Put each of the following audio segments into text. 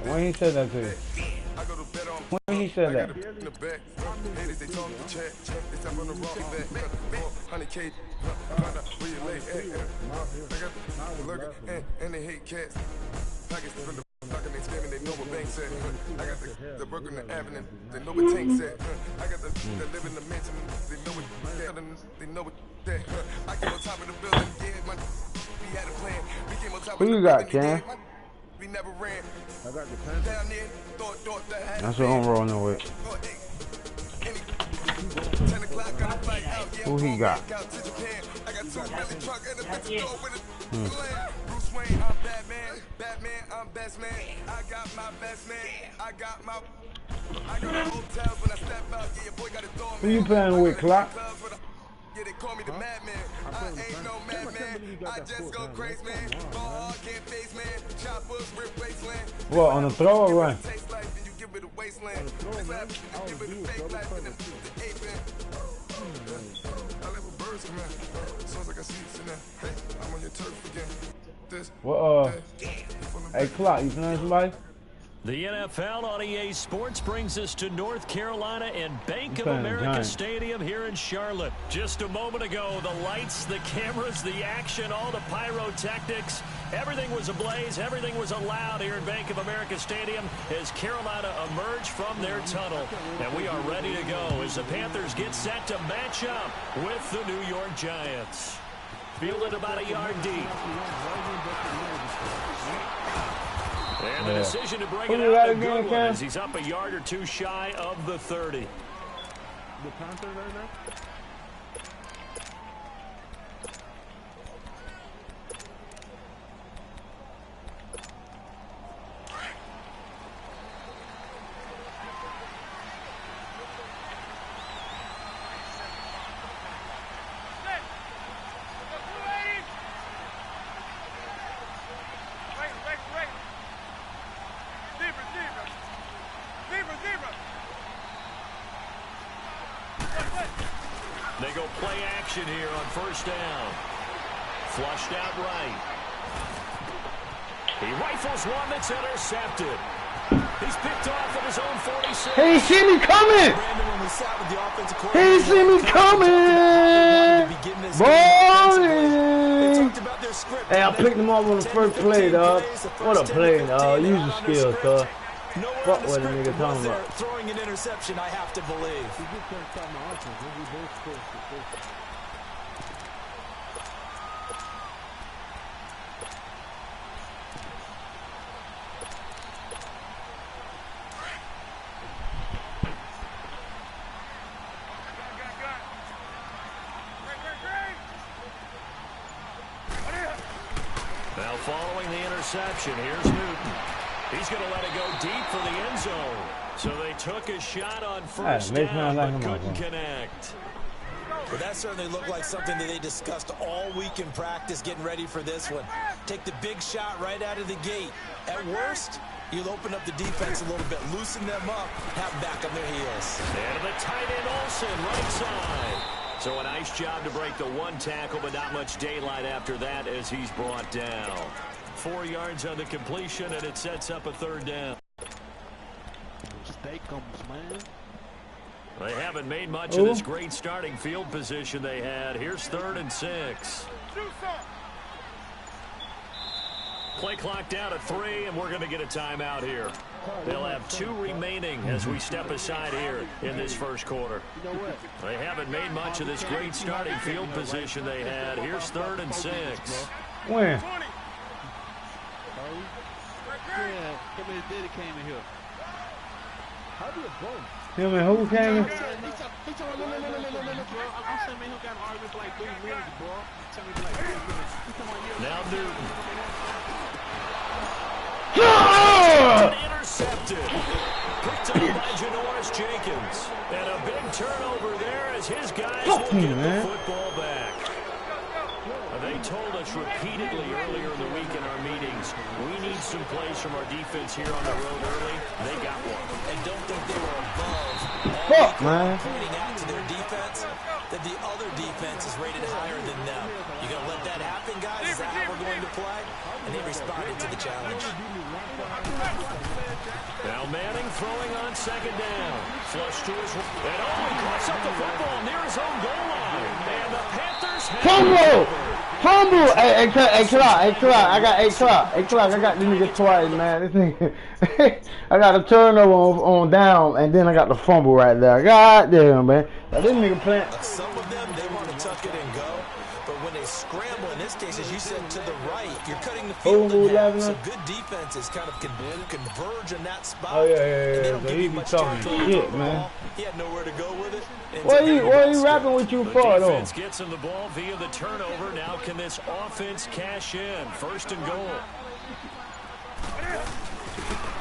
When he said that to you? When he said that? And they hate cats. Pockets from the they screaming, they know what bank said. I got the work on the avenue, they know what tank said. I got the live in the mansion, they know what they know what that. I came on top of the building, yeah, we had a plan. We came on top of the building, Who you got, Ken? We never ran. I got the pen. Down there, thought that had That's what I'm rolling with. 10 o'clock, got a flight out, yeah. Who he got? I got 2 Billy truck and a bitch door with a Bruce Wayne, I'm Batman. Batman, I'm best man. I got my best man. I got hotels when I step out. Yeah, your boy got a door. Who you playing with, Clock? Yeah, they call me the madman. I ain't no madman. I just go crazy, man. Ball hard, can't face, man. Choppers, rip wasteland. What, on the throw or run? Taste life, then you give it a wasteland. Give it a fake life, and then the ape man. I live with birds, man. Sounds like I see it in there. Hey, I'm on your turf again. What, hey, Clock, you playing somebody? The NFL on EA Sports brings us to North Carolina and Bank of America Stadium here in Charlotte. Just a moment ago, the lights, the cameras, the action, all the pyrotechnics, everything was ablaze, everything was allowed here in Bank of America Stadium as Carolina emerged from their tunnel. And we are ready to go as the Panthers get set to match up with the New York Giants. Fielded about a yard deep. And the decision to bring it out a good one as he's up a yard or two shy of the 30. The Panther right now? They go play action here on first down. Flushed out right. He rifles one that's intercepted. He's picked off at his own 46. He see me coming! He see me coming! Boy! Hey, I picked him up on the first play, dog. What a play, dog. Use the skills, dog. Fuck what the nigga talking about. Throwing an interception, I have to believe. Now following the interception, here's Newton. He's going to let it go deep for the end zone. So they took a shot on first down, but couldn't connect. Well, that certainly looked like something that they discussed all week in practice, getting ready for this one. Take the big shot right out of the gate. At worst, you'll open up the defense a little bit, loosen them up, have them back on their heels. And the tight end Olsen, right side. So a nice job to break the one tackle, but not much daylight after that as he's brought down. 4 yards on the completion, and it sets up a third down. They haven't made much of this great starting field position they had. Here's 3rd and 6. Play clock down at 3, and we're going to get a timeout here. They'll have 2 remaining as we step aside here in this first quarter. They haven't made much of this great starting field position they had. Here's 3rd and 6. When? Yeah, come in, Diddy came in here. How do you go? Him and who came in? He told me, no, I'm saying, man, he got an argument for like 3 minutes, bro. He told me like 3 minutes. Now Newton. Intercepted. Picked up by Janoris Jenkins. And a big turnover there as his guys will get the football back. They told us repeatedly earlier in the week in our meetings, we need some plays from our defense here on the road early. They got one. And don't think they were above pointing out to their defense that the other defense is rated higher than them. You going to let that happen, guys? Is that how we're going to play? And they responded to the challenge. Now Manning throwing on second down. Flush to his... And he coughs up the football near his own goal line. And the Panthers have... Fumble! Fumble! Hey, Clark. I got this nigga twice, man. This nigga... I got a turnover on down, and then I got the fumble right there. God damn, man. Now, this nigga playing... Some of them, they want to tuck it and go. But when they scramble, in this case, as you said, to the right, you're cutting the field in half. So good defenses kind of converge in that spot. Oh, yeah. So he be talking shit, man. He had nowhere to go with it. What are you rapping with you for, though? Defense gets him the ball via the turnover. Now can this offense cash in? First and goal.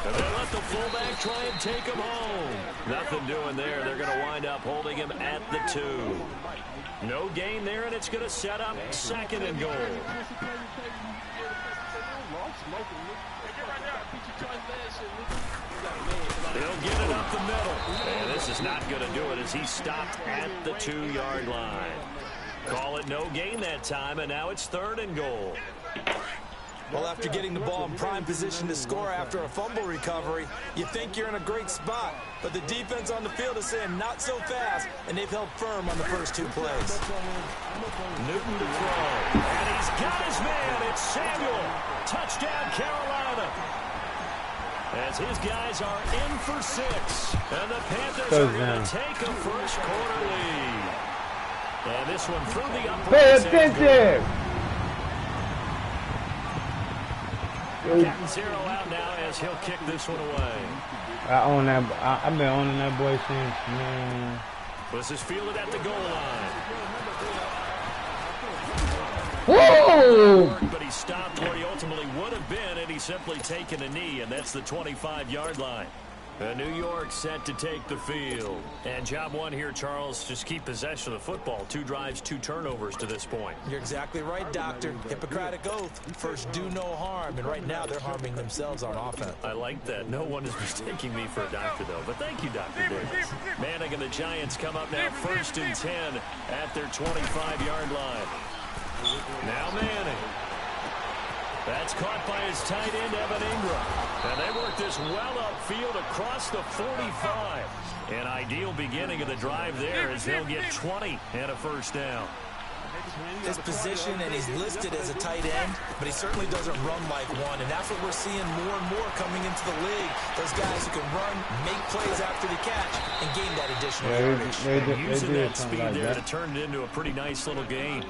And they let the fullback try and take him home. Nothing doing there. They're going to wind up holding him at the 2. No gain there, and it's going to set up second and goal. He'll get it up the middle. And this is not going to do it as he stopped at the 2-yard line. Call it no gain that time, and now it's third and goal. Well, after getting the ball in prime position to score after a fumble recovery, you think you're in a great spot. But the defense on the field is saying not so fast, and they've held firm on the first 2 plays. Newton to throw, and he's got his man. It's Samuel. Touchdown, Carolina. As his guys are in for 6. And the Panthers are going to take a first quarter lead. And this one through the uprights. Pay attention. Captain Zero out now as he'll kick this one away. I've been owning that boy since, man. This is fielded at the goal line. Whoa! But he stopped where he ultimately would have been, and he's simply taken a knee, and that's the 25-yard line. New York set to take the field. And job one here, Charles, just keep possession of the football. 2 drives, 2 turnovers to this point. You're exactly right, Doctor. Hippocratic oath. First, do no harm. And right now, they're harming themselves on offense. I like that. No one is mistaking me for a doctor, though. But thank you, Dr. Davis. Manning and the Giants come up now first and 10 at their 25-yard line. Now Manning. That's caught by his tight end, Evan Ingram. And they work this well upfield across the 45. An ideal beginning of the drive there as they'll get 20 and a first down. His position, and he's listed as a tight end, but he certainly doesn't run like one. And that's what we're seeing more and more coming into the league. Those guys who can run, make plays after the catch, and gain that additional yardage. Using that speed there to turn it into a pretty nice little gain.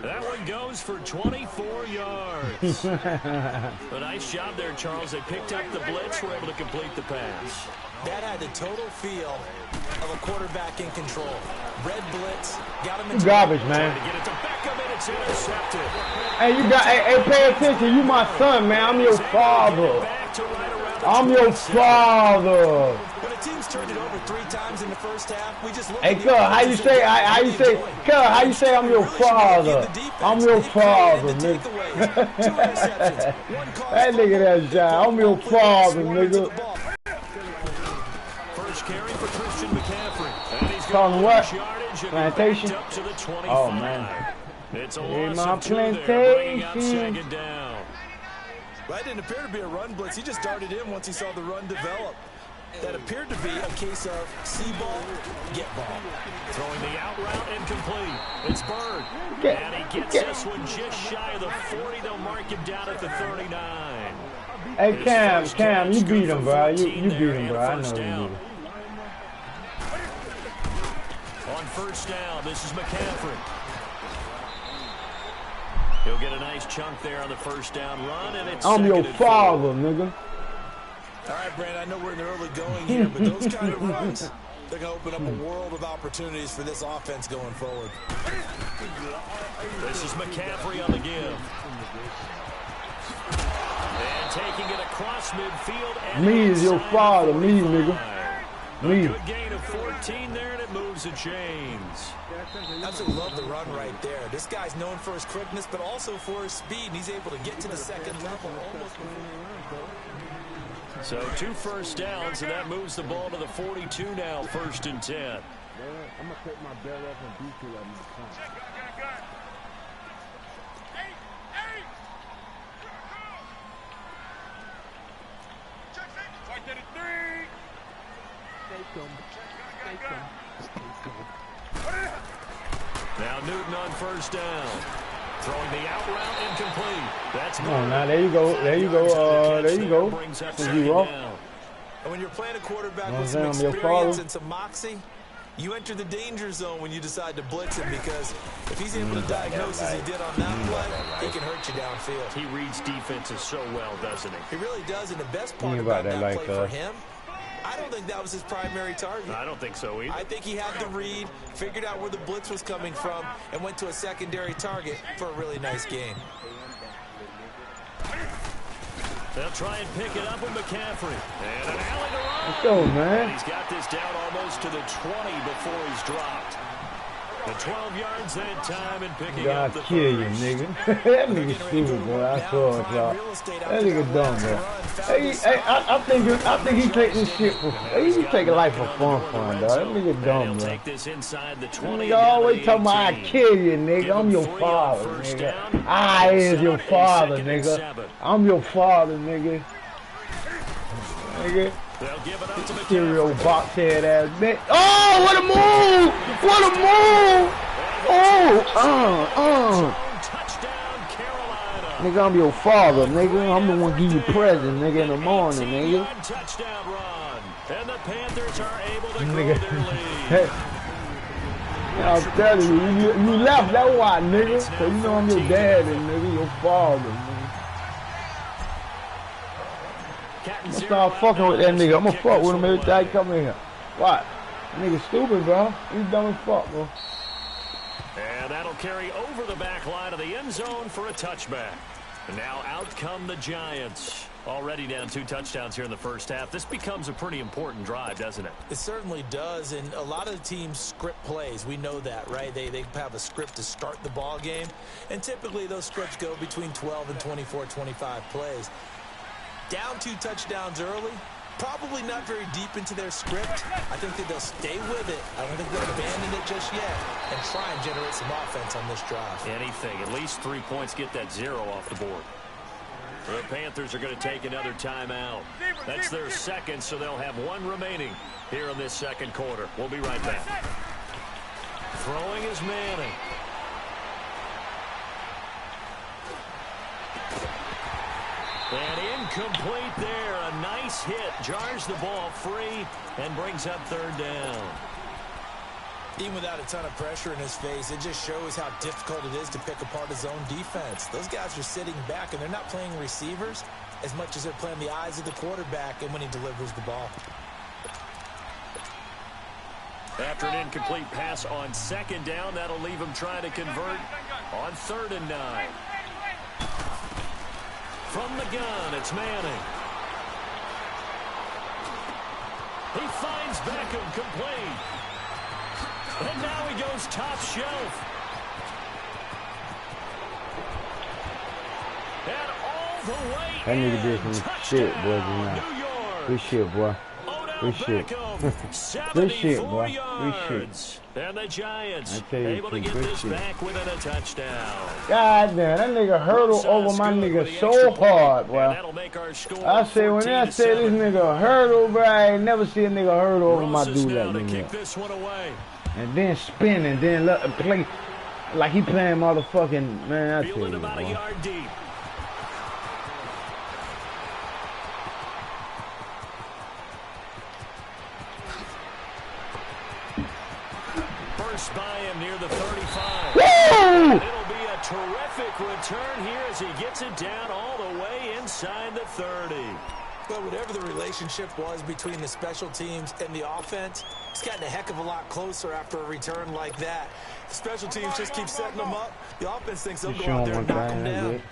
That one goes for 24 yards. A nice job there, Charles. They picked up the blitz, were able to complete the pass. That had the total feel of a quarterback in control. Red blitz, got him in garbage, man. To get it to Beckham, and it's intercepted. Hey, hey, pay attention. You my son, man. I'm your father. I'm your father. When a team's turned it over 3 times in the first half, we just look Hey, cuz, how you say I'm your father? I'm your father, nigga. That nigga that's shy. I'm your father, nigga. First carry for Christian McCaffrey. And he's Calling what? Plantation? Oh, man. It's a Hey, loss my of 2 there, bringing up plantation. second down. That didn't appear to be a run blitz. He just darted in once he saw the run develop. That appeared to be a case of see ball, get ball. Throwing the out route incomplete. It's Bird. And he gets this one just shy of the 40. They'll mark him down at the 39. Hey, Cam, you beat him, bro. You beat him, bro. I know you beat him. On first down, this is McCaffrey. He'll get a nice chunk there on the first down run, and it's I'm your father, nigga. All right, Brandon, I know we're in the early going here, but those kind of runs, they're going to open up a world of opportunities for this offense going forward. This is McCaffrey on the give. And taking it across midfield. And Me is your father, me, nigga. Me. A good gain of 14 there, and it moves the chains. Absolutely love the run right there. This guy's known for his quickness, but also for his speed, and he's able to get to the second level almost before. So 2 first downs, and that moves the ball to the 42 now, first and 10. I'm going to take my belt off and beat you at my time. Now Newton on first down. Throwing the out route incomplete. That's come on now, there you go. There you go. There you go. And when you're playing a quarterback with some experience and some moxie, you enter the danger zone when you decide to blitz him, because if he's able to diagnose as he did on that play, he can hurt you downfield. He reads defenses so well, doesn't he? He really does, and the best part about that play for him, I don't think that was his primary target. I don't think so either. I think he had the read, figured out where the blitz was coming from, and went to a secondary target for a really nice gain. They'll try and pick it up with McCaffrey. And an alley to run. Let's go, man. And he's got this down almost to the 20 before he's dropped. The 12 yards that time and picking up the kill you, nigga. That nigga stupid, boy. I saw it, y'all. That nigga dumb, bro. I think he take this shit for he taking life for fun, dog. That nigga dumb, bro. Take this inside the 20. Nigga always talking about I kill you, nigga. I'm your father, nigga. I is your father, nigga. I'm your father, nigga. Nigga. They'll give it up to Stereo box head ass bitch. Oh, what a move! What a move! Oh, touchdown, Carolina. Nigga, I'm your father, nigga. I'm the one give you present, nigga, in the morning, nigga. Touchdown run. And the Panthers are able to Nigga. grow their lead. I'm telling you, you left that why, nigga. So you know I'm your daddy, nigga, your father, nigga. I'm gonna start fucking with that nigga. I'm gonna fuck with him every time he come in here. What? That nigga stupid, bro. He's dumb as fuck, bro. And that'll carry over the back line of the end zone for a touchback. And now out come the Giants. Already down 2 touchdowns here in the first half. This becomes a pretty important drive, doesn't it? It certainly does, and a lot of the teams script plays. We know that, right? They have a script to start the ball game, and typically those scripts go between 12 and 24, 25 plays. Down 2 touchdowns early, probably not very deep into their script. I think that they'll stay with it. I don't think they'll abandon it just yet and try and generate some offense on this drive. Anything, at least 3 points, get that 0 off the board. The Panthers are going to take another timeout. That's their second, so they'll have 1 remaining here in this second quarter. We'll be right back. Throwing is Manning. And incomplete there. A nice hit. Jars the ball free and brings up 3rd down. Even without a ton of pressure in his face, it just shows how difficult it is to pick apart his own defense. Those guys are sitting back, and they're not playing receivers as much as they're playing the eyes of the quarterback and when he delivers the ball. After an incomplete pass on 2nd down, that'll leave him trying to convert on 3rd and 9. From the gun, it's Manning. He finds Beckham complete. And now he goes top shelf. And all the way That nigga did some shit, boy, tonight. Good shit, boy. Good shit. Good shit, boy. Good shit. And the Giants able to get this back within a touchdown. God damn, that nigga hurdled over my nigga so hard, boy. I say, when I say this nigga hurdle, bro, I ain't never seen a nigga hurdle over my dude like that. And then spin and then play like he playing motherfucking, man, I tell you, about a yard deep. First by him near the 35. Woo! It'll be a terrific return here as he gets it down all the way inside the 30. But whatever the relationship was between the special teams and the offense, it's gotten a heck of a lot closer after a return like that. The special teams just keep setting them up. The offense thinks they'll go out there and knock them down.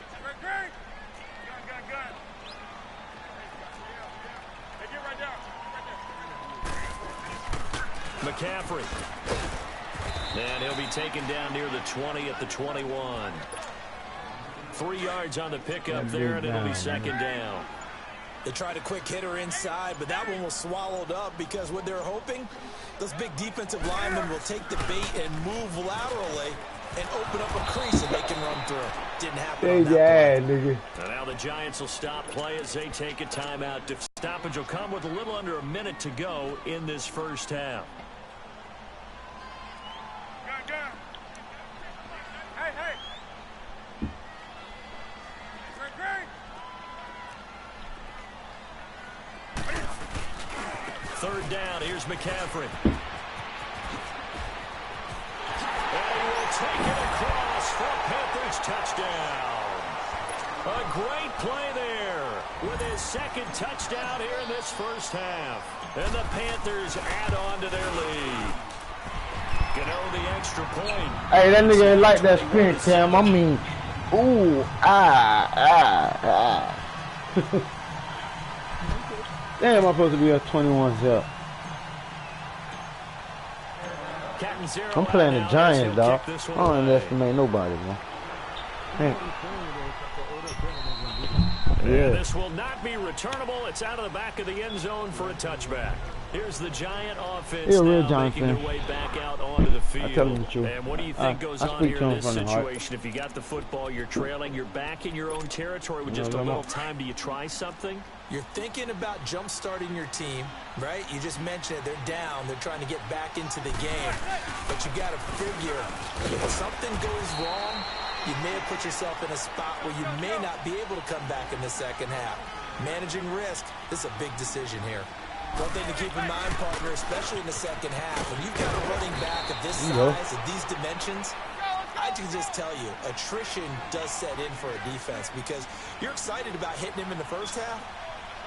McCaffrey. And he'll be taken down near the 20 at the 21. 3 yards on the pickup there, and it'll be 2nd down. They tried a quick hitter inside, but that one was swallowed up because what they're hoping, those big defensive linemen will take the bait and move laterally and open up a crease and they can run through. Didn't happen on that play. nigga. And now the Giants will stop play as they take a timeout. The stoppage will come with a little under a minute to go in this first half. Third down, here's McCaffrey. And he will take it across for a Panthers touchdown. A great play there with his second touchdown here in this first half. And the Panthers add on to their lead. Gano the extra point. Hey, that nigga ain't like that screen cam. I mean, ooh, Damn, I'm supposed to be a 21-0. I'm playing the Giants, dog. I don't underestimate nobody, man. Yeah. This will not be returnable. It's out of the back of the end zone for a touchback. Here's the Giant offense now making their way back out onto the field. And what do you think goes on here in this situation? If you got the football, you're trailing, you're back in your own territory with just a little time. Do you try something? You're thinking about jump-starting your team, right? You just mentioned it. They're down. They're trying to get back into the game. But you got to figure if something goes wrong, you may have put yourself in a spot where you may not be able to come back in the second half. Managing risk, this is a big decision here. One thing to keep in mind, partner, especially in the second half, when you've got a running back of this size, of these dimensions, I can just tell you, attrition does set in for a defense because you're excited about hitting him in the first half.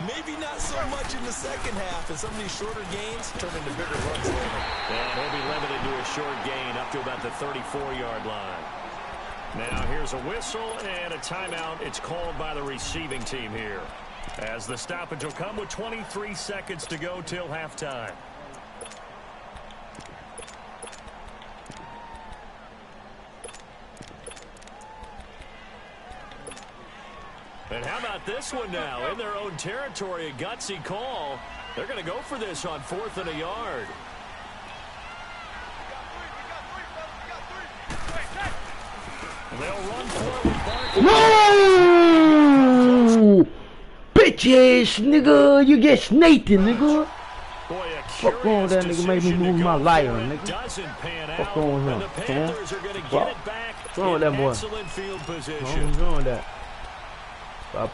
Maybe not so much in the second half, and some of these shorter gains turn into bigger runs later. And he'll be limited to a short gain up to about the 34-yard line. Now here's a whistle and a timeout. It's called by the receiving team here, as the stoppage will come with 23 seconds to go till halftime. And how about this one now? In their own territory, a gutsy call. They're going to go for this on 4th and a yard. And they'll run forward. No! Bitch ass nigga, you get snaked, nigga. Boy, fuck on that nigga, make me move my lighter, nigga. Fuck on him, the Panthers are going to get it back in that boy? Excellent field position. What's wrong with that? Run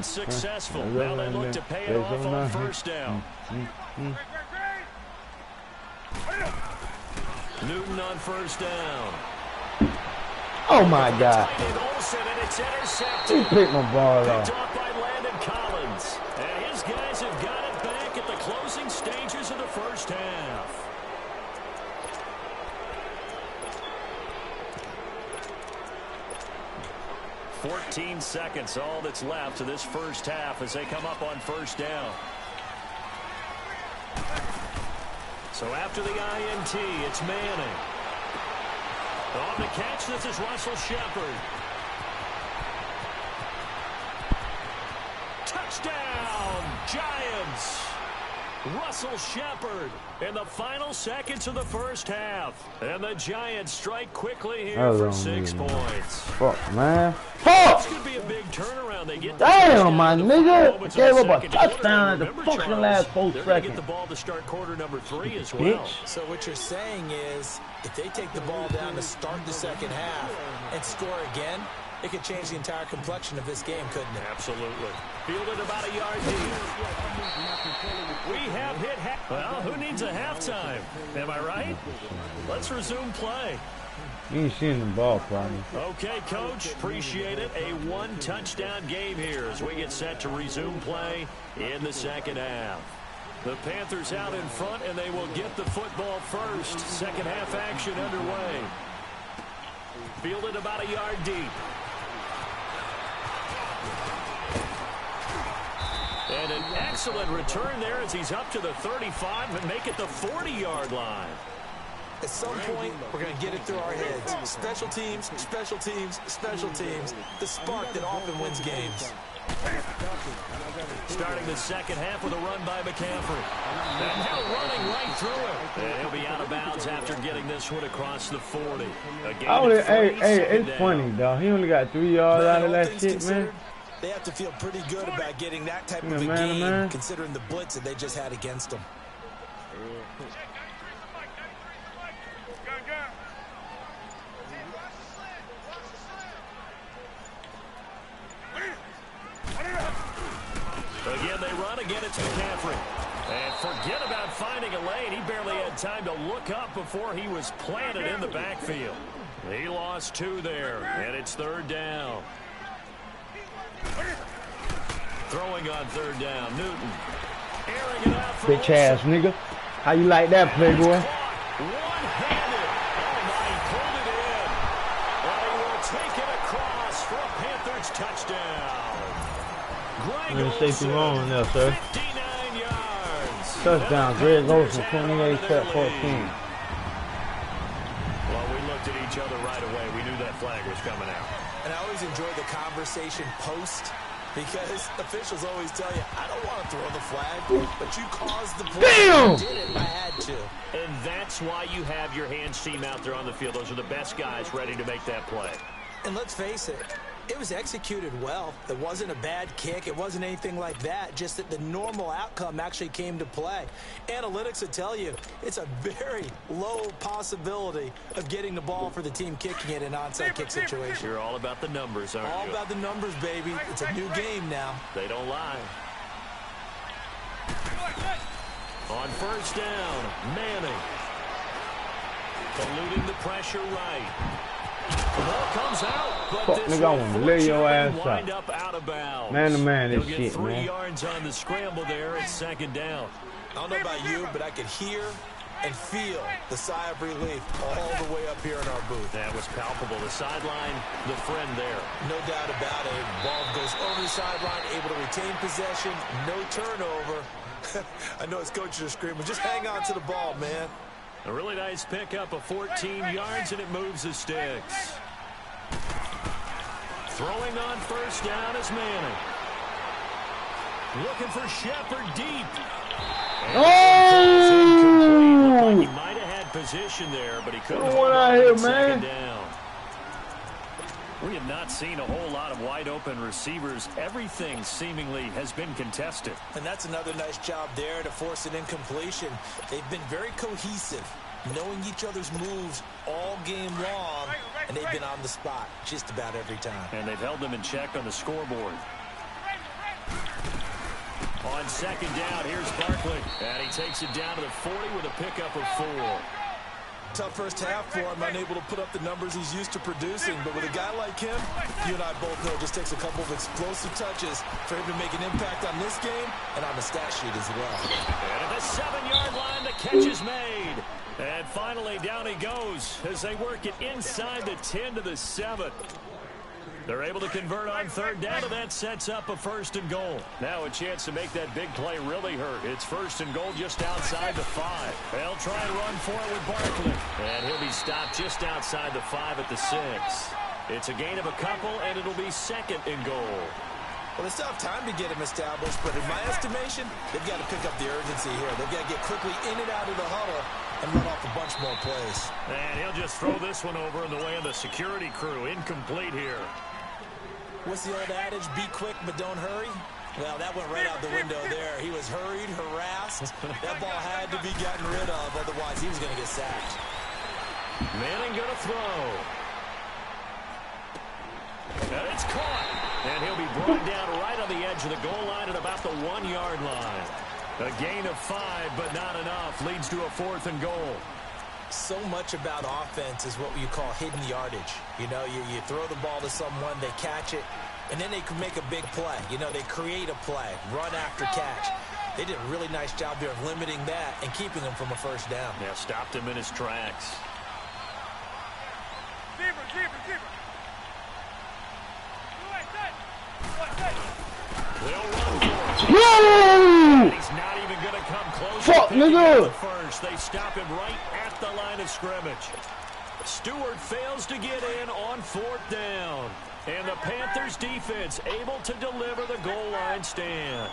successful. Now they look to pay it off on first down. Newton on first down. Oh my God! He picked my ball off. Picked off by Landon Collins, and his guys have got it back at the closing stages of the first half. "14 seconds, all that's left to this first half as they come up on first down. So after the INT, it's Manning. On the catch, this is Russell Shepard. Touchdown, Giants! Russell Shepard in the final seconds of the first half. And the Giants strike quickly here for 6 points. Fuck, man. Fuck! This could be a big turnaround. They get damn, my nigga. Gave up a touchdown at the fucking last 4 seconds. Get the ball to start quarter number 3 as well. Bitch. So what you're saying is, if they take the ball down to start the second half and score again, it could change the entire complexion of this game, couldn't it? Absolutely. Fielded about a yard deep. We have hit well, who needs a halftime? Am I right? Let's resume play. You ain't seeing the ball, probably. Okay, Coach. Appreciate it. A 1-touchdown game here as we get set to resume play in the second half. The Panthers out in front, and they will get the football first. Second half action underway. Fielded about a yard deep. And an excellent return there as he's up to the 35 and make it the 40-yard line. At some point, we're going to get it through our heads. Special teams, special teams, special teams. The spark that often wins games. Starting the second half with a run by McCaffrey. And now running right through it. And he'll be out of bounds after getting this one across the 40. It's funny, dog. He only got 3 yards out of that shit, man. They have to feel pretty good about getting that type of a game, considering the blitz that they just had against them. Again, they run. Again, it's McCaffrey. And forget about finding a lane. He barely had time to look up before he was planted in the backfield. He lost 2 there, and it's 3rd down. Throwing on 3rd down, Newton. Airing it out for bitch ass nigga. How you like that, playboy? One-handed. Oh, my, he pulled it in. And he will take it across for a Panthers touchdown. I'm going to stay too long in there, sir. 59 yards. Touchdown, Greg Olsen, 28-14. Well, we looked at each other right away. We knew that flag was coming out. And I always enjoy the conversation post, because officials always tell you, I don't want to throw the flag, but you caused the play. Damn! I did it. I had to. And that's why you have your hands team out there on the field. Those are the best guys ready to make that play. And let's face it, it was executed well. It wasn't a bad kick. It wasn't anything like that. Just that the normal outcome actually came to play. Analytics will tell you it's a very low possibility of getting the ball for the team kicking it in an onside kick situation. You're all about the numbers, aren't you? All about the numbers, baby. It's a new game now. They don't lie. On 1st down, Manning. Eluding the pressure right. The ball comes out, but fuck, this nigga, I want to lay your ass wind up. Out of bounds. Man to man, this He'll shit, get 3 man. yards on the scramble there. It's 2nd down. I don't know about you, but I could hear and feel the sigh of relief all the way up here in our booth. That was palpable. The sideline, the friend there. No doubt about it. Ball goes over the sideline, able to retain possession, no turnover. I know his coaches are screaming, just hang on to the ball, man. A really nice pickup of 14 yards, and it moves the sticks. Throwing on 1st down is Manning. Looking for Shepard deep. Oh! He might have had position there, but he couldn't What hold out on here, to man? 2nd down. We have not seen a whole lot of wide-open receivers. Everything seemingly has been contested. And that's another nice job there to force an incompletion. They've been very cohesive, knowing each other's moves all game long, and they've been on the spot just about every time. And they've held them in check on the scoreboard. On 2nd down, here's Barkley. And he takes it down to the 40 with a pickup of 4. Tough first half for him, unable to put up the numbers he's used to producing. But with a guy like him, you and I both know it just takes a couple of explosive touches for him to make an impact on this game and on the stat sheet as well. And at the 7-yard line, the catch is made. And finally, down he goes as they work it inside the 10 to the 7. They're able to convert on 3rd down, and that sets up a 1st and goal. Now a chance to make that big play really hurt. It's 1st and goal just outside the 5. They'll try and run for it with Barkley. And he'll be stopped just outside the 5 at the 6. It's a gain of a couple, and it'll be 2nd and goal. Well, they still have time to get him established, but in my estimation, they've got to pick up the urgency here. They've got to get quickly in and out of the huddle and run off a bunch more plays. And he'll just throw this one over in the way of the security crew. Incomplete here. What's the old adage? Be quick, but don't hurry. Well, that went right out the window there. He was hurried, harassed. That ball had to be gotten rid of, otherwise he was going to get sacked. Manning going to throw. And it's caught. And he'll be brought down right on the edge of the goal line at about the 1-yard line. A gain of 5, but not enough. Leads to a 4th and goal. So much about offense is what you call hidden yardage. You know, you throw the ball to someone, they catch it, and then they can make a big play. You know, they create a play, run after catch. They did a really nice job there of limiting that and keeping him from a 1st down. Yeah, stopped him in his tracks. They'll run for it. Whoa! And he's not even going to come close. Fuck, nigga! First, they stop him right at the line of scrimmage. Stewart fails to get in on 4th down. And the Panthers defense able to deliver the goal line stand.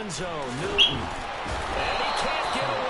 end zone. Newton. And he can't get away.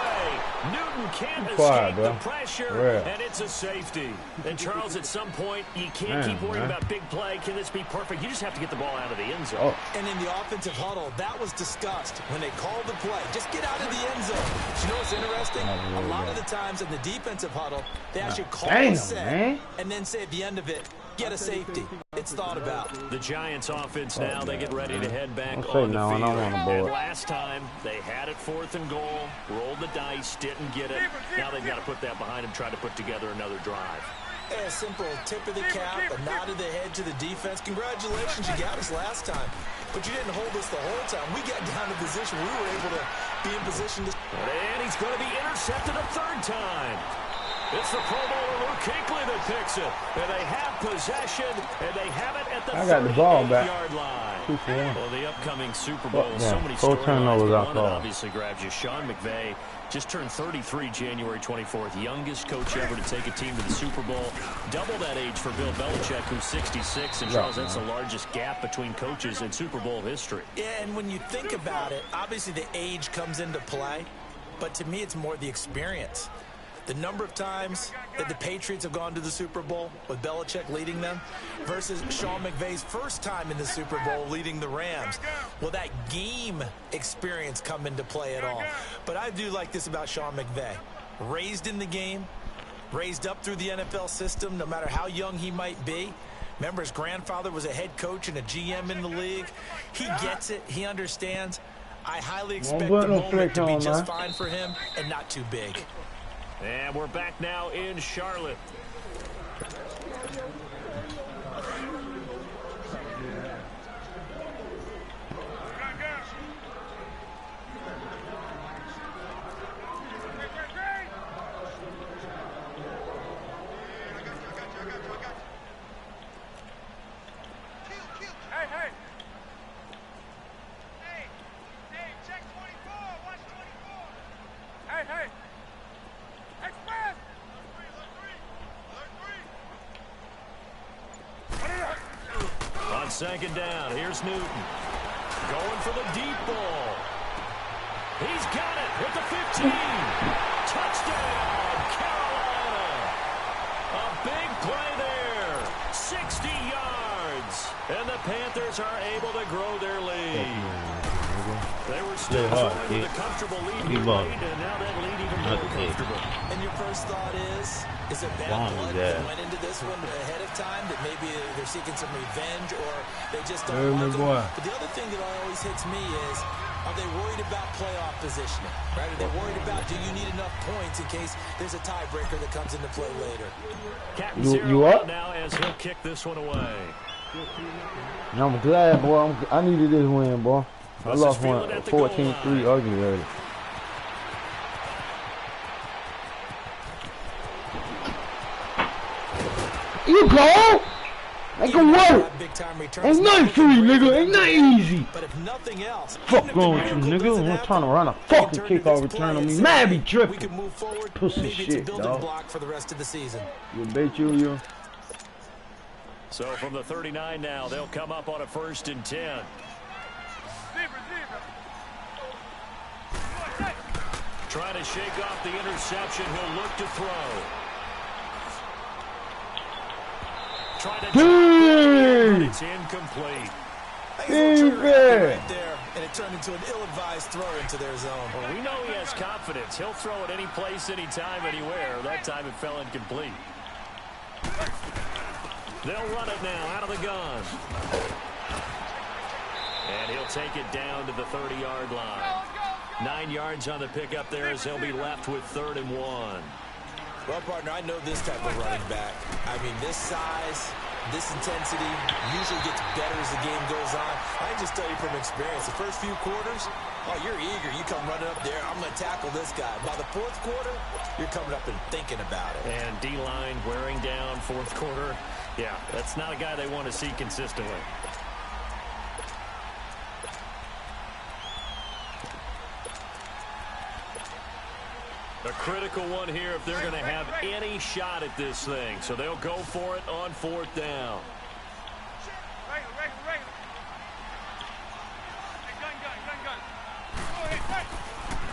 Newton can't Quiet, escape bro. the pressure, Yeah. and it's a safety. And, Charles, at some point, you can't keep worrying about big play. Can this be perfect? You just have to get the ball out of the end zone. Oh. And in the offensive huddle, that was discussed when they called the play. Just get out of the end zone. But you know what's interesting? A lot of the times in the defensive huddle, they actually call a set and then say at the end of it, get a safety. It's thought about. The Giants offense now, they get ready to head back Don't say on the no, field. I don't want to board. And last time, they had it 4th and goal, rolled the dice, didn't get it. Now they've got to put that behind them, try to put together another drive. A simple tip of the cap, a nod of the head to the defense. Congratulations, you got us last time. But you didn't hold us the whole time. We got down to position. We were able to be in position to... And he's going to be intercepted a 3rd time. It's the Pro Bowler Luke Kuechly that picks it. And they have possession, and they have it at the 38-yard line. 2-for-1. Well, the upcoming Super Bowl, Yeah, so many 4 turnovers storylines. out One that there. obviously grabs you. Sean McVay just turned 33 January 24th. Youngest coach ever to take a team to the Super Bowl. Double that age for Bill Belichick, who's 66. And, Charles, that's the largest gap between coaches in Super Bowl history. Yeah, and when you think about it, obviously the age comes into play. But to me, it's more the experience. The number of times that the Patriots have gone to the Super Bowl with Belichick leading them versus Sean McVay's first time in the Super Bowl leading the Rams. Will that game experience come into play at all? But I do like this about Sean McVay. Raised in the game, raised up through the NFL system, no matter how young he might be. Remember, his grandfather was a head coach and a GM in the league. He gets it. He understands. I highly expect the moment to be just fine for him and not too big. And we're back now in Charlotte. On 2nd down, here's Newton. Going for the deep ball. He's got it at the 15. Touchdown, Carolina. A big play there. 60 yards. And the Panthers are able to grow their lead. They were still with a comfortable lead, and now that lead even more comfortable. And your first thought is it bad blood that went into this one ahead of time, that maybe they're seeking some revenge, or they just don't want to? But the other thing that always hits me is, are they worried about playoff positioning? Right? Are they worried about, do you need enough points in case there's a tiebreaker that comes into play later? Captain you up now as he'll kick this one away. I'm glad, boy. I needed this win, boy. I lost one 14-3 ugly early. You go! That can work! Ain't nothing free, nigga. Ain't nothing easy. But if nothing else, fuck going with you, nigga. I'm not trying to run a fucking kickoff return on me. Man, be tripping. Pussy shit, dog. Block for the rest of the season. You bet you. So from the 39 now, they'll come up on a 1st and 10. Trying to shake off the interception. He'll look to throw. Trying to but it's incomplete. Right there, and it turned into an ill-advised throw into their zone. Well, we know he has confidence. He'll throw it any place, anytime, anywhere. That time it fell incomplete. They'll run it now out of the gun. And he'll take it down to the 30-yard line. 9 yards on the pickup there as they'll be left with 3rd and 1. Well, partner, I know this type of running back. I mean, this size, this intensity usually gets better as the game goes on. I can just tell you from experience, the first few quarters, oh, you're eager. You come running up there, I'm going to tackle this guy. By the 4th quarter, you're coming up and thinking about it. And D-line wearing down 4th quarter. Yeah, that's not a guy they want to see consistently. A critical one here if they're going to have any shot at this thing. So they'll go for it on 4th down.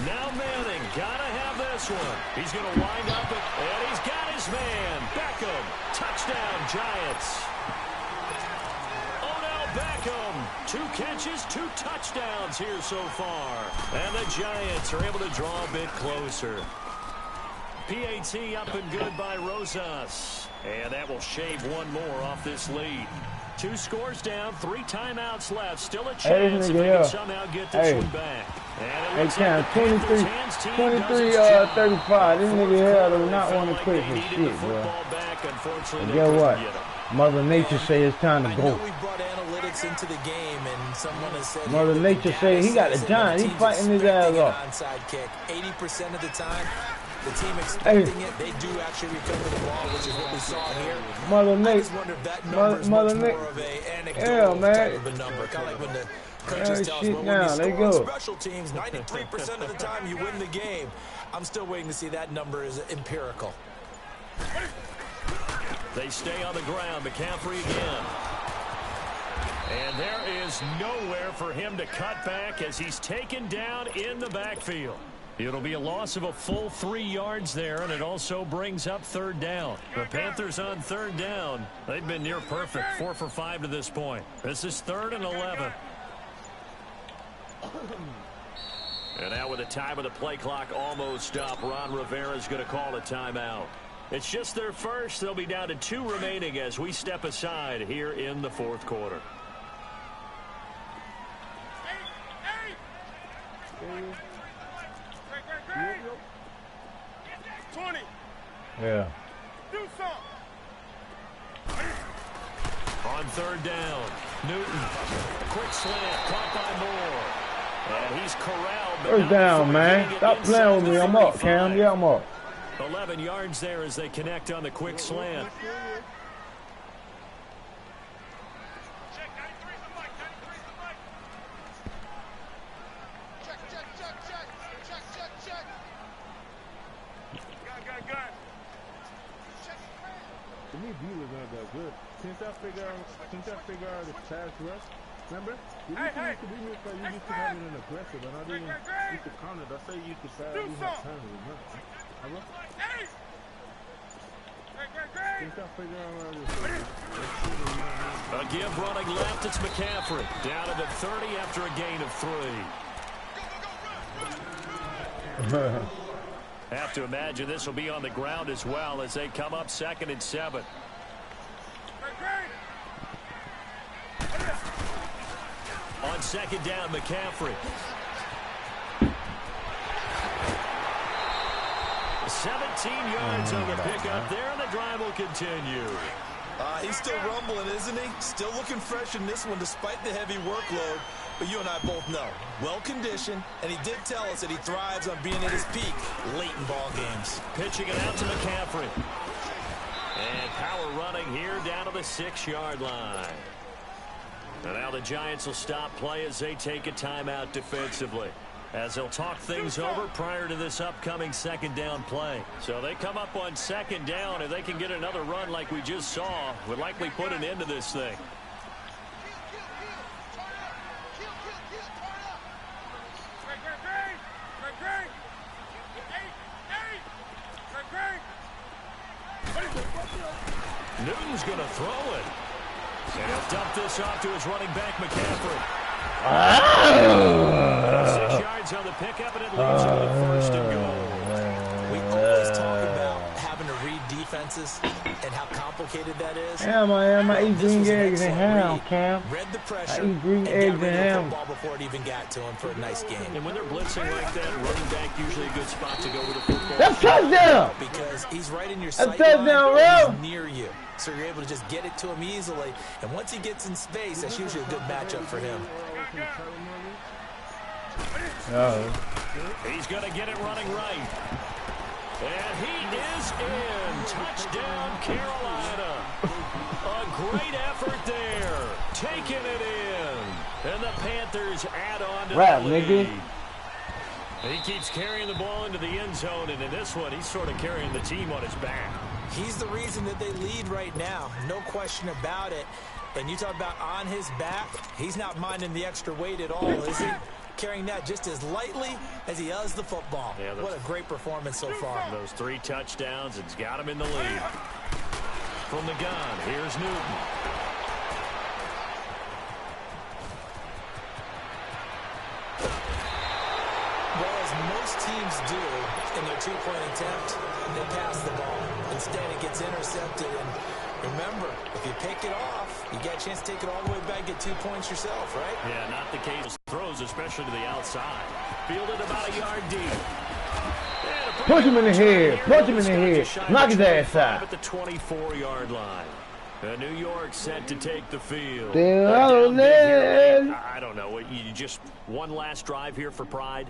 Now Manning, gotta have this one. He's going to wind up, and he's got his man. Beckham, touchdown, Giants. Odell Beckham, 2 catches, 2 touchdowns here so far. And the Giants are able to draw a bit closer. PAT up and good by Rosas. And that will shave 1 more off this lead. 2 scores down, 3 timeouts left. Still a chance if they can somehow get this one back. Hey, Cam, 23-35. This nigga here does not want to quit for shit, bro. And guess what? Mother Nature say it's time to go. We brought analytics into the game, and someone has said Mother Nature say he got a giant. He fighting his ass off. Onside kick. 80% of the time, the team expecting it, they do actually recover the ball, which is what we saw here. Mother Nature. I just wonder if that number is much more of a anecdotal type of a number. Kind of like when the coaches tell us, well, when you score on special teams, 93% of the time you win the game. I'm still waiting to see that number is empirical. They stay on the ground. McCaffrey again. And there is nowhere for him to cut back as he's taken down in the backfield. It'll be a loss of a full 3 yards there, and it also brings up 3rd down. The Panthers on 3rd down. They've been near perfect, 4 for 5 to this point. This is 3rd and 11. And now with the time of the play clock almost up, Ron Rivera's going to call a timeout. It's just their first. They'll be down to 2 remaining as we step aside here in the 4th quarter. Yeah. On 3rd down, Newton. Quick slant, caught by Moore. And he's corralled. First down, man. Stop playing with me. I'm up, Cam. Yeah, I'm up. 11 yards there as they connect on the quick slant. To me, D was not that good. Since I figure out the pass rush, remember? You used to have it in aggressive, and I didn't used to count it. I say you used to pass, you have time to remember. Since I figure out a give running left, it's McCaffrey. Down to the 30 after a gain of 3. Have to imagine this will be on the ground as well as they come up 2nd and 7. On 2nd down, McCaffrey. 17 yards on the pickup there, and the drive will continue. He's still rumbling, isn't he? Still looking fresh in this one despite the heavy workload. But you and I both know, well-conditioned, and he did tell us that he thrives on being at his peak late in ball games. Pitching it out to McCaffrey. And power running here down to the 6-yard line. And now the Giants will stop play as they take a timeout defensively, as they'll talk things over prior to this upcoming 2nd down play. So they come up on 2nd down. If they can get another run like we just saw, would likely put an end to this thing. Newton's going to throw it. And he'll dump this off to his running back, McCaffrey. 6 yards on the pickup, and it leads him to the 1st and goal. We always talk about having to read defenses and how complicated that is. Yeah, man, I eat green eggs and ham, Cam. Read the pressure. I eat green eggs and ham. Ball before it even got to him for a nice game. And when they're blitzing like that, running back usually a good spot to go with the football. That's touchdown! Because he's right in your sight touchdown, line, he's near you. So you're able to just get it to him easily. And once he gets in space, that's usually a good matchup for him. He's going to get it running right. And he is in. Touchdown, Carolina. A great effort there. Taking it in. And the Panthers add on to the lead. He keeps carrying the ball into the end zone, and in this one, he's sort of carrying the team on his back. He's the reason that they lead right now. No question about it. And you talk about on his back, he's not minding the extra weight at all, is he? carrying that just as lightly as he does the football. Yeah, what a great performance so far. Those 3 touchdowns, it's got him in the lead. From the gun, here's Newton. Well, as most teams do in their 2-point attempt, they pass the ball. Instead, it gets intercepted. And remember, if you pick it off, you get a chance to take it all the way back, get 2 points yourself, right? Yeah, not the case. Throws, especially to the outside. Fielded about a yard deep. Punch him in the head. Punch him in the head. Knock his ass out. At the 24-yard line. New York set to take the field. I don't know. You just one last drive here for Pride?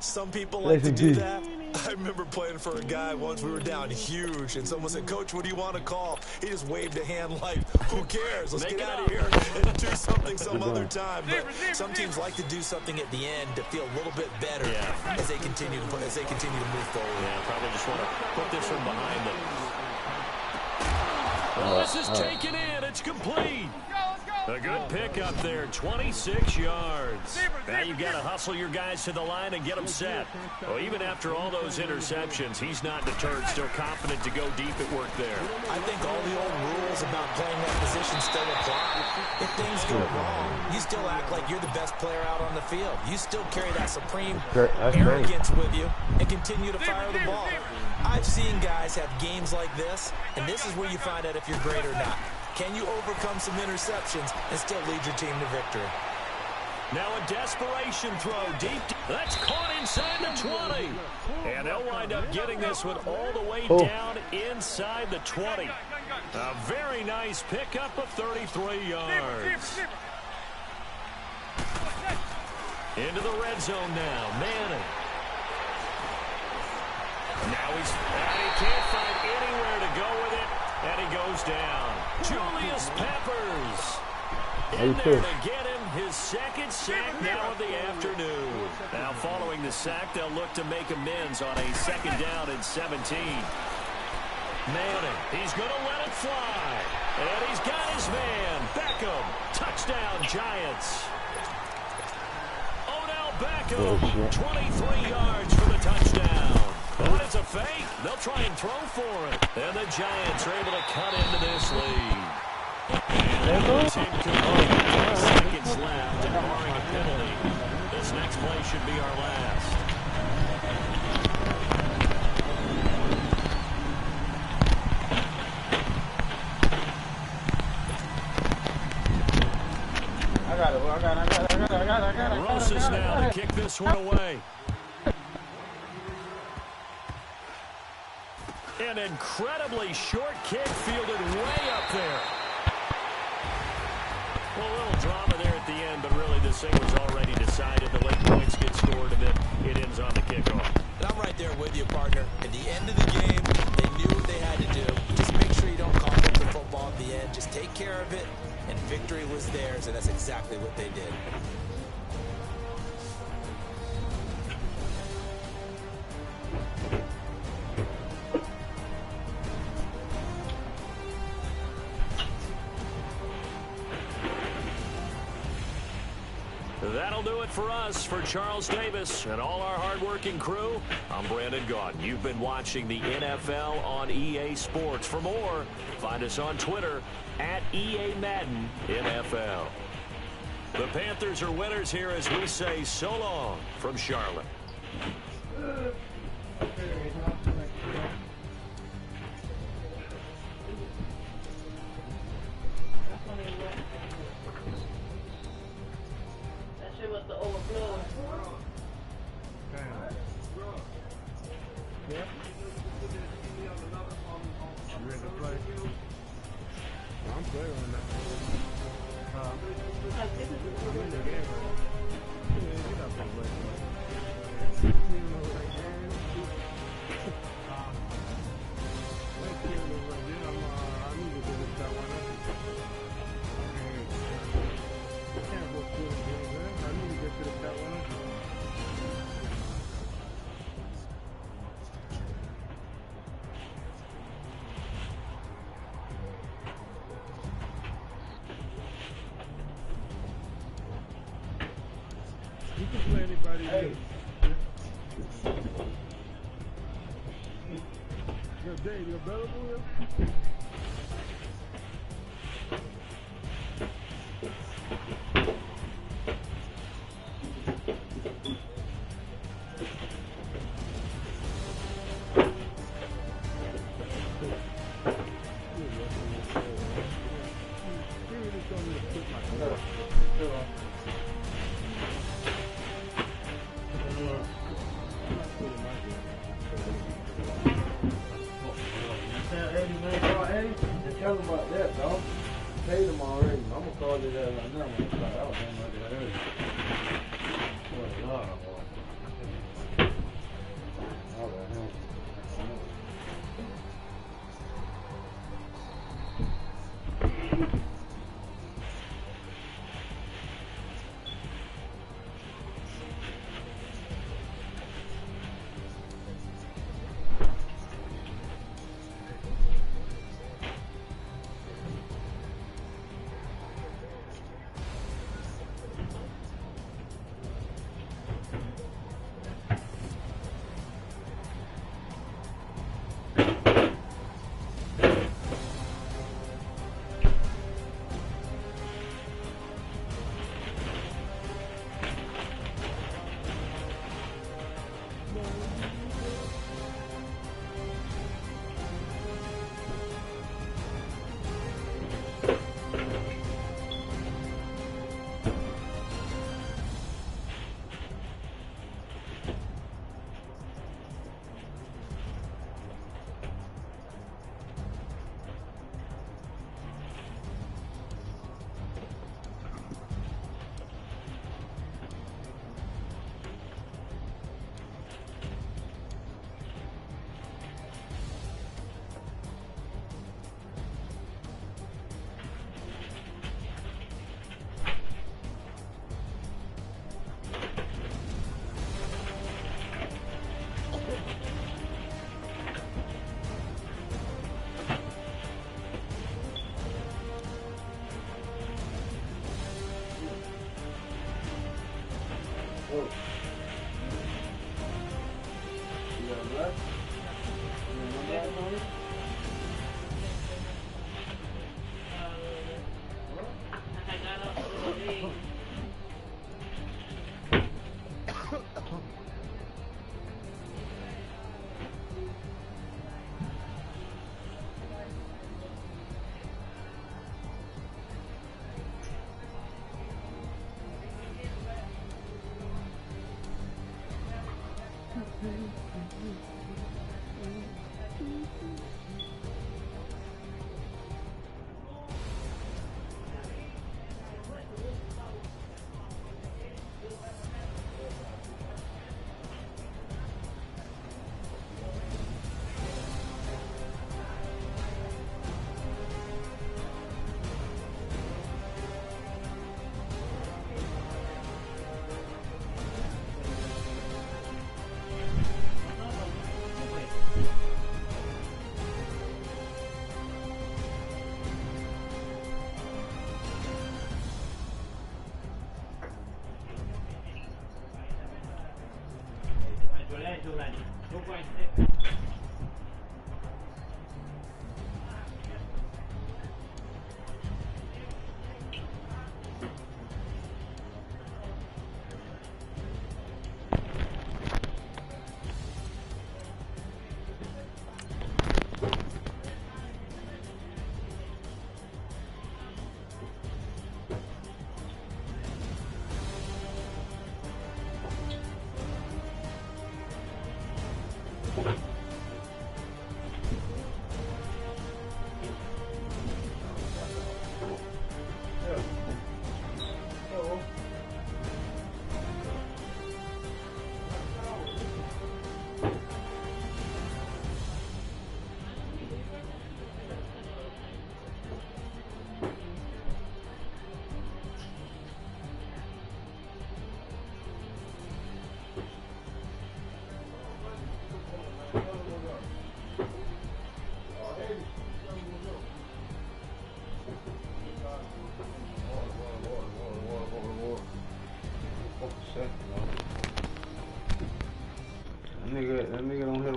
Some people like to do that. I remember playing for a guy once. We were down huge, and someone said, "Coach, what do you want to call?" He just waved a hand like, "Who cares? Let's get out of here and do something some other time." But some teams like to do something at the end to feel a little bit better as they continue to move forward. Yeah, probably just want to put this one behind them. Well, this is taken in. It's complete. A good pickup there, 26 yards. Now you've got to hustle your guys to the line and get them set. Well, even after all those interceptions, he's not deterred, still confident to go deep at work there. I think all the old rules about playing that position still apply. If things go wrong, you still act like you're the best player out on the field. You still carry that supreme arrogance with you and continue to fire the ball. I've seen guys have games like this, and this is where you find out if you're great or not. Can you overcome some interceptions and still lead your team to victory? Now a desperation throw deep. That's caught inside the 20. And they'll wind up getting this one all the way down inside the 20. A very nice pickup of 33 yards. Into the red zone now. Manning. Now he can't find anywhere to go with it. And he goes down. Julius Peppers in there to get him his second sack now of the afternoon. Now following the sack, they'll look to make amends on a 2nd down and 17. Manning, he's going to let it fly. And he's got his man. Beckham, touchdown Giants. Odell Beckham, 23 yards for the touchdown. But it's a fake. They'll try and throw for it. And the Giants are able to cut into this lead. And it's incomplete. 8 seconds left, and barring a penalty, this next play should be our last. I got it. Rosas now to kick this one away. An incredibly short kick fielded way up there. Well, a little drama there at the end, but really this thing was already decided. The late points get scored, and then it ends on the kickoff. And I'm right there with you, partner. At the end of the game, they knew what they had to do. Just make sure you don't cough up the football at the end. Just take care of it, and victory was theirs, and that's exactly what they did. That'll do it for us. For Charles Davis and all our hardworking crew, I'm Brandon Gaudin. You've been watching the NFL on EA Sports. For more, find us on Twitter at EA Madden NFL. The Panthers are winners here as we say so long from Charlotte. can play anybody. Hey. Yo, Dave, you available here? Tell them about that, dog. Paid them already. I'm gonna call it that right now. I was saying like that earlier. What a lot, boy. All right, huh? Giù này, giù này, giù quanh.